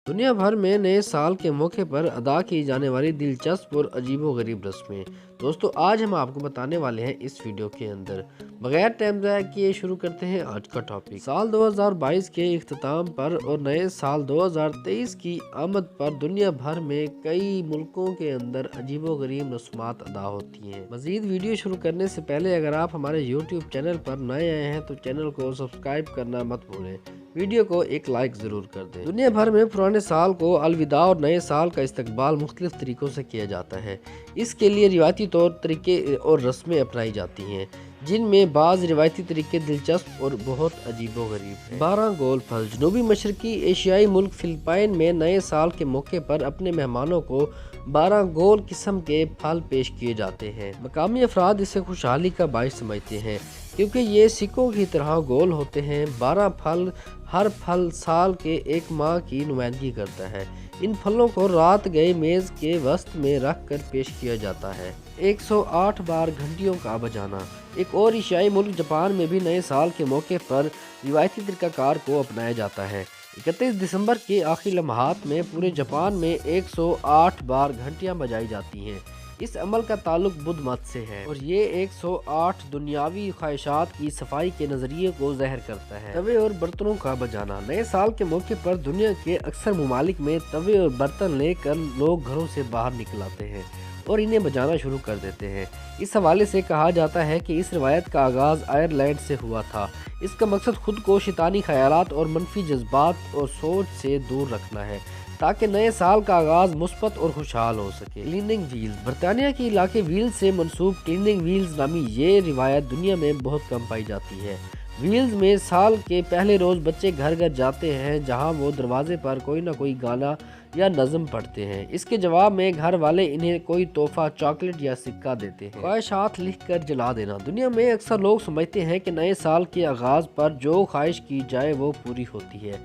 दुनिया भर में नए साल के मौके पर अदा की जाने वाली दिलचस्प और अजीबोगरीब रस्में। दोस्तों, आज हम आपको बताने वाले हैं इस वीडियो के अंदर। बगैर टाइम ज़ाया किए शुरू करते हैं आज का टॉपिक। साल 2022 के इख्तिताम पर और नए साल 2023 की आमद पर दुनिया भर में कई मुल्कों के अंदर अजीबोगरीब रस्मात अदा होती हैं। मज़ीद वीडियो शुरू करने से पहले अगर आप हमारे YouTube चैनल पर नए आए हैं तो चैनल को सब्सक्राइब करना मत भूलें। वीडियो को एक लाइक ज़रूर कर दें। दुनिया भर में पुराने साल को अलविदा और नए साल का इस्तकबाल मुख्तलिफ तरीक़ों से किया जाता है। इसके लिए रिवायती तौर तरीके और रस्में अपनाई जाती हैं, जिनमें बाज़ रिवायती तरीके दिलचस्प और बहुत अजीबोगरीब हैं। 12 गोल फल। जनूबी मशरकी एशियाई मुल्क फिलिपाइन में नए साल के मौके पर अपने मेहमानों को 12 गोल किस्म के फल पेश किए जाते हैं। मकामी अफराद इसे खुशहाली का बाइस समझते हैं क्योंकि ये सिक्कों की तरह गोल होते हैं। 12 फल, हर फल साल के एक माह की नुमाइंदगी करता है। इन फलों को रात गए मेज़ के वसत में रख कर पेश किया जाता है। 108 बार घंटियों का बजाना। एक और एशियाई मुल्क जापान में भी नए साल के मौके पर रिवायती तरीक़ाकार को अपनाया जाता है। 31 दिसंबर के आखिरी लम्हात में पूरे जापान में 108 बार घंटियां बजाई जाती हैं। इस अमल का ताल्लुक बुद्ध मत से है और ये 108 दुनियावी ख्वाहिशात की सफाई के नज़रिए को ज़ाहिर करता है। तवे और बर्तनों का बजाना। नए साल के मौके पर दुनिया के अक्सर ममालिक में तवे और बर्तन लेकर लोग घरों से बाहर निकल आते हैं और इन्हें बजाना शुरू कर देते हैं। इस हवाले से कहा जाता है कि इस रवायत का आगाज़ आयरलैंड से हुआ था। इसका मकसद खुद को शैतानी ख्यालात और मनफी जज्बात और सोच से दूर रखना है ताकि नए साल का आगाज़ मुस्बत और खुशहाल हो सके। Cleaning wheels. बरतानिया के इलाके व्हील्स से मंसूब क्लीनिंग व्हील्स नामी ये रिवायत दुनिया में बहुत कम पाई जाती है। व्हील्स में साल के पहले रोज़ बच्चे घर घर जाते हैं जहां वो दरवाजे पर कोई ना कोई गाना या नज़म पढ़ते हैं। इसके जवाब में घर वाले इन्हें कोई तोहफा, चॉकलेट या सिक्का देते हैं। ख्वाहिशात लिख कर जला देना। दुनिया में अक्सर लोग समझते हैं कि नए साल के आगाज़ पर जो ख्वाहिश की जाए वो पूरी होती है।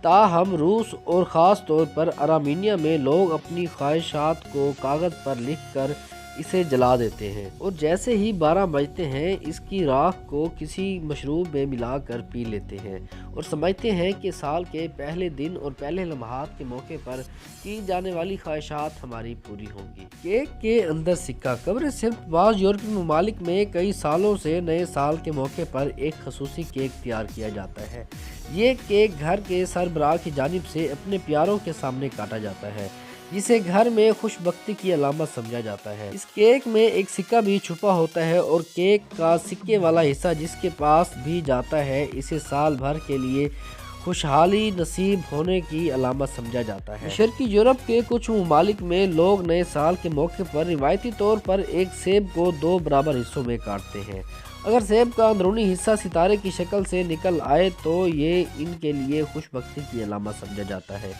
ताहम रूस और ख़ास तौर पर आर्मीनिया में लोग अपनी ख्वाहिशात को कागज़ पर लिख कर इसे जला देते हैं और जैसे ही 12 बजते हैं इसकी राख को किसी मशरूब में मिलाकर पी लेते हैं और समझते हैं कि साल के पहले दिन और पहले लम्हात के मौके पर की जाने वाली ख्वाहिशात हमारी पूरी होंगी। केक के अंदर सिक्का। कब्र सिर्फ बाज़ यूरोपीय ममालिक में कई सालों से नए साल के मौके पर एक खसूसी केक तैयार किया जाता है। ये केक घर के सरबराह की जानिब से अपने प्यारों के सामने काटा जाता है, जिसे घर में खुशबख्ती की अलामत समझा जाता है। इस केक में एक सिक्का भी छुपा होता है और केक का सिक्के वाला हिस्सा जिसके पास भी जाता है इसे साल भर के लिए खुशहाली नसीब होने की अलामत समझा जाता है। शर्की यूरोप के कुछ ममालिक में लोग नए साल के मौके पर रिवायती तौर पर एक सेब को 2 बराबर हिस्सों में काटते हैं। अगर सेब का अंदरूनी हिस्सा सितारे की शक्ल से निकल आए तो ये इनके लिए खुशबख्ती की अलामत समझा जाता है।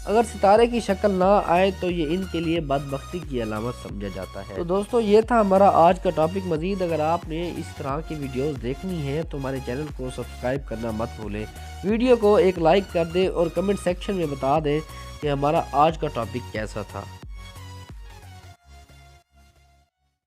अगर सितारे की शक्ल ना आए तो ये इनके लिए बदबख्ती की अलामत समझा जाता है। तो दोस्तों, ये था हमारा आज का टॉपिक। मजीद अगर आपने इस तरह की वीडियोस देखनी है तो हमारे चैनल को सब्सक्राइब करना मत भूलें। वीडियो को एक लाइक कर दें और कमेंट सेक्शन में बता दें कि हमारा आज का टॉपिक कैसा था।